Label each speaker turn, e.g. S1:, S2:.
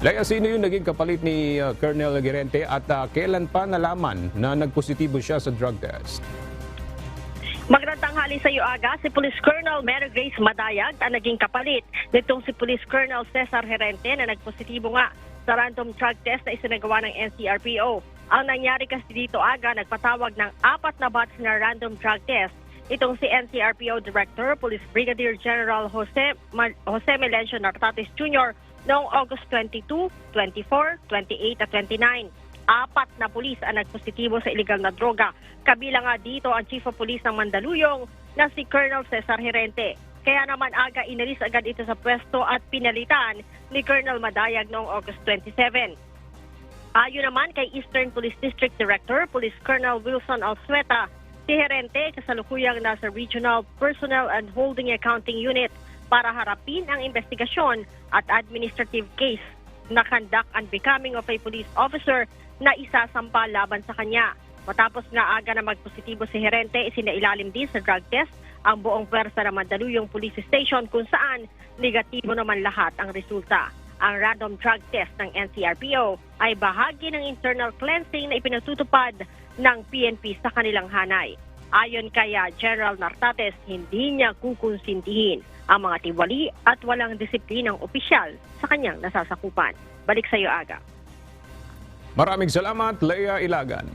S1: Leia, sino yung naging kapalit ni Colonel Guirente at kailan pa nalaman na nagpositibo siya sa drug test?
S2: Magandang tanghali sa iyo, Aga. Si Police Colonel Mary Grace Madayag ang naging kapalit nitong si Police Colonel Cesar Herente na nagpositibo nga sa random drug test na isinagawa ng NCRPO. Ang nangyari kasi dito, Aga, nagpatawag ng 4 na batch na random drug test. Itong si NCRPO Director, Police Brigadier General Jose Melencio Nartates Jr. noong August 22, 24, 28 at 29. 4 na pulis ang nagpositibo sa illegal na droga. Kabilang nga dito ang Chief of Police ng Mandaluyong na si Colonel Cesar Herente. Kaya naman, Aga, inalis agad ito sa pwesto at pinalitan ni Colonel Madayag noong August 27. Ayon naman kay Eastern Police District Director, Police Colonel Wilson Alsueta, si Herente kasalukuyang nasa Regional Personnel and Holding Accounting Unit para harapin ang investigasyon at administrative case na conduct and becoming of a police officer na isasampa laban sa kanya. Matapos nga, Aga, na magpositibo si Herente, isinailalim din sa drug test ang buong pwersa ng Mandaluyong Police Station kung saan negatibo naman lahat ang resulta. Ang random drug test ng NCRPO ay bahagi ng internal cleansing na ipinatutupad ng PNP sa kanilang hanay. Ayon kay General Nartates, hindi niya kukonsintihin ang mga tiwali at walang disiplinang opisyal sa kanyang nasasakupan. Balik sa iyo, Aga.
S1: Maraming salamat, Leia Ilagan.